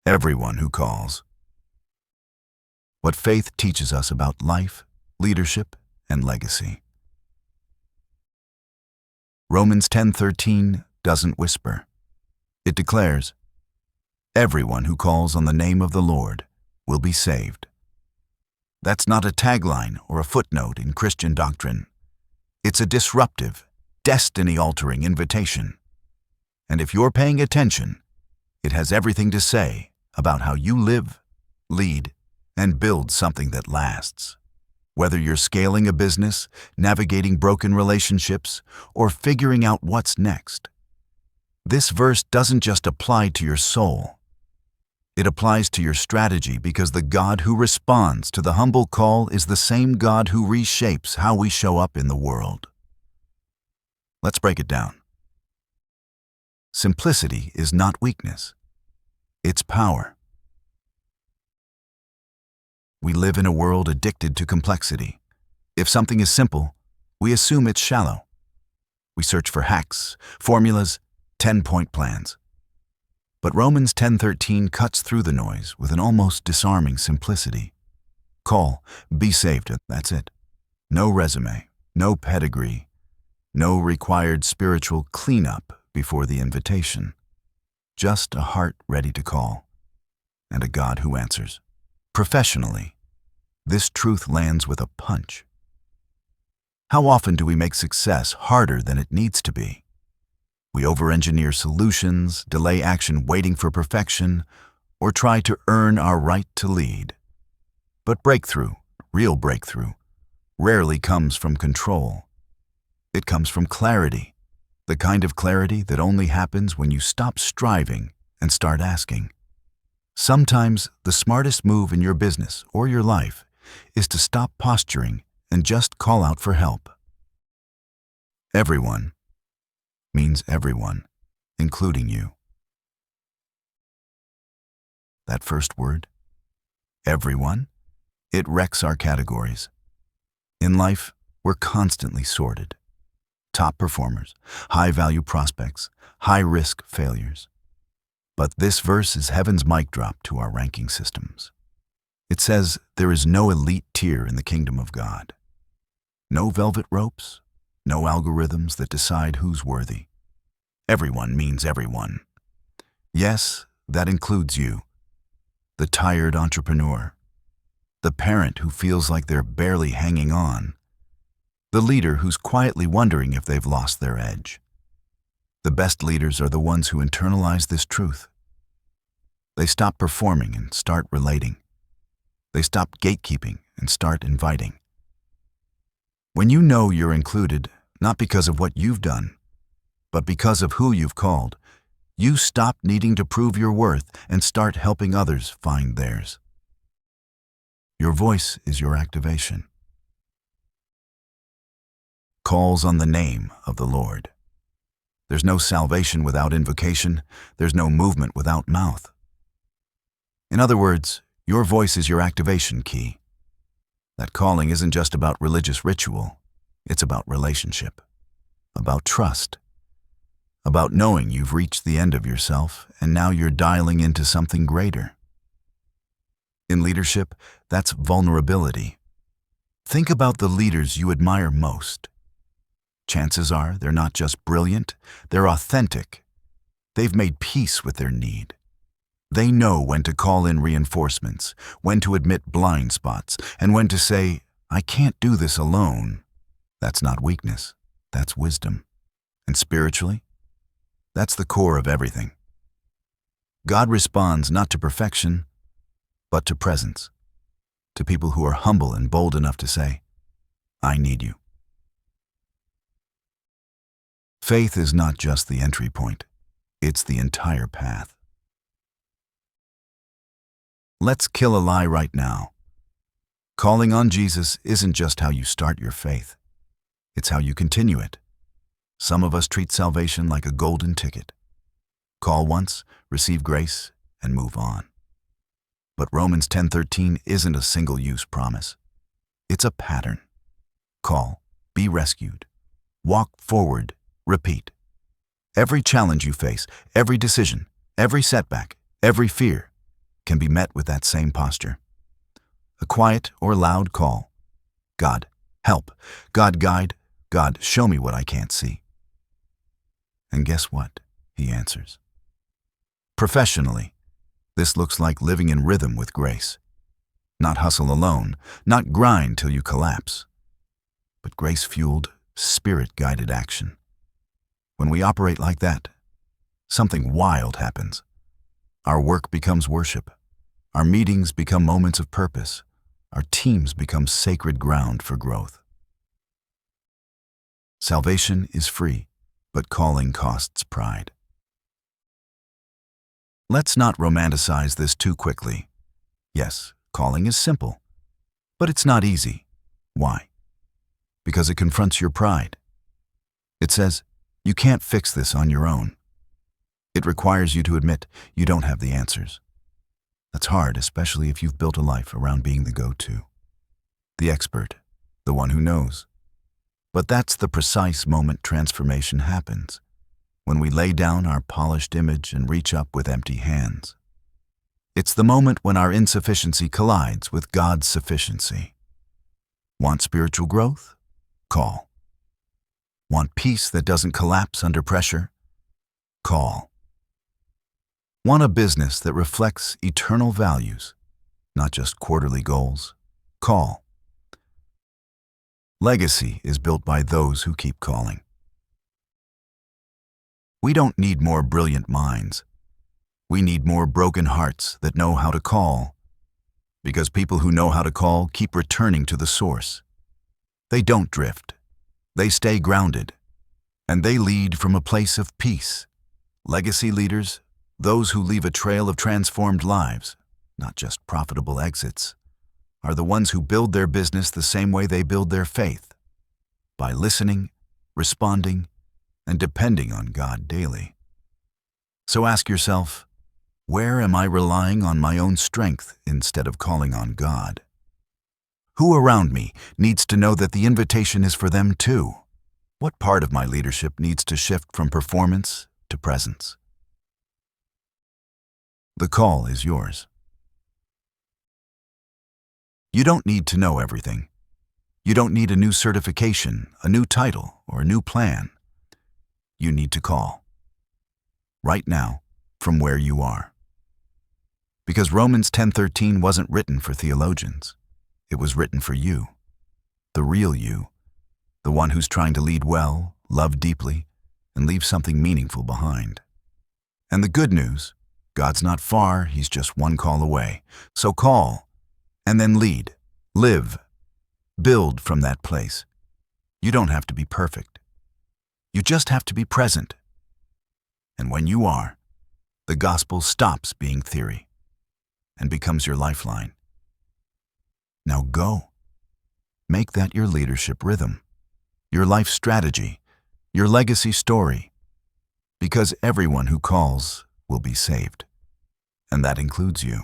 everyone who calls. What faith teaches us about life, leadership, and legacy. Romans 10:13 doesn't whisper. It declares, everyone who calls on the name of the Lord will be saved. That's not a tagline or a footnote in Christian doctrine. It's a disruptive, destiny-altering invitation. And if you're paying attention, it has everything to say about how you live, lead, and build something that lasts. Whether you're scaling a business, navigating broken relationships, or figuring out what's next, this verse doesn't just apply to your soul. It applies to your strategy because the God who responds to the humble call is the same God who reshapes how we show up in the world. Let's break it down. Simplicity is not weakness. It's power. We live in a world addicted to complexity. If something is simple, we assume it's shallow. We search for hacks, formulas, 10-point plans. But Romans 10:13 cuts through the noise with an almost disarming simplicity. Call, be saved, that's it. No resume, no pedigree, no required spiritual cleanup before the invitation. Just a heart ready to call, and a God who answers. Professionally, this truth lands with a punch. How often do we make success harder than it needs to be? We over-engineer solutions, delay action waiting for perfection, or try to earn our right to lead. But breakthrough, real breakthrough, rarely comes from control. It comes from clarity, the kind of clarity that only happens when you stop striving and start asking. Sometimes the smartest move in your business or your life is to stop posturing and just call out for help. Everyone means everyone, including you. That first word, everyone, it wrecks our categories. In life, we're constantly sorted. Top performers, high-value prospects, high-risk failures. But this verse is heaven's mic drop to our ranking systems. It says there is no elite tier in the kingdom of God. No velvet ropes, no algorithms that decide who's worthy. Everyone means everyone. Yes, that includes you, the tired entrepreneur, the parent who feels like they're barely hanging on, the leader who's quietly wondering if they've lost their edge. The best leaders are the ones who internalize this truth. They stop performing and start relating. They stop gatekeeping and start inviting. When you know you're included, not because of what you've done, but because of who you've called, you stop needing to prove your worth and start helping others find theirs. Your voice is your activation. Calls on the name of the Lord. There's no salvation without invocation. There's no movement without mouth. In other words, your voice is your activation key. That calling isn't just about religious ritual. It's about relationship, about trust, about knowing you've reached the end of yourself and now you're dialing into something greater. In leadership, that's vulnerability. Think about the leaders you admire most. Chances are they're not just brilliant, they're authentic. They've made peace with their need. They know when to call in reinforcements, when to admit blind spots, and when to say, I can't do this alone. That's not weakness, that's wisdom. And spiritually, that's the core of everything. God responds not to perfection, but to presence, to people who are humble and bold enough to say, I need you. Faith is not just the entry point, it's the entire path. Let's kill a lie right now. Calling on Jesus isn't just how you start your faith, it's how you continue it. Some of us treat salvation like a golden ticket. Call once, receive grace, and move on. But Romans 10:13 isn't a single-use promise. It's a pattern. Call, be rescued, walk forward, repeat. Every challenge you face, every decision, every setback, every fear, can be met with that same posture. A quiet or loud call. God, help. God, guide. God, show me what I can't see. And guess what? He answers. Professionally, this looks like living in rhythm with grace. Not hustle alone, not grind till you collapse, but grace-fueled, spirit-guided action. When we operate like that, something wild happens. Our work becomes worship. Our meetings become moments of purpose. Our teams become sacred ground for growth. Salvation is free, but calling costs pride. Let's not romanticize this too quickly. Yes, calling is simple, but it's not easy. Why? Because it confronts your pride. It says, you can't fix this on your own. It requires you to admit you don't have the answers. That's hard, especially if you've built a life around being the go-to, the expert, the one who knows. But that's the precise moment transformation happens, when we lay down our polished image and reach up with empty hands. It's the moment when our insufficiency collides with God's sufficiency. Want spiritual growth? Call. Want peace that doesn't collapse under pressure? Call. Want a business that reflects eternal values, not just quarterly goals? Call. Legacy is built by those who keep calling. We don't need more brilliant minds. We need more broken hearts that know how to call. Because people who know how to call keep returning to the source. They don't drift. They stay grounded. And they lead from a place of peace. Legacy leaders, those who leave a trail of transformed lives, not just profitable exits, are the ones who build their business the same way they build their faith, by listening, responding, and depending on God daily. So ask yourself, where am I relying on my own strength instead of calling on God? Who around me needs to know that the invitation is for them too? What part of my leadership needs to shift from performance to presence? The call is yours. You don't need to know everything. You don't need a new certification, a new title, or a new plan. You need to call. Right now, from where you are. Because Romans 10:13 wasn't written for theologians. It was written for you, the real you, the one who's trying to lead well, love deeply, and leave something meaningful behind. And the good news, God's not far, He's just one call away. So call, and then lead, live, build from that place. You don't have to be perfect. You just have to be present. And when you are, the gospel stops being theory and becomes your lifeline. Now go. Make that your leadership rhythm, your life strategy, your legacy story, because everyone who calls will be saved, and that includes you.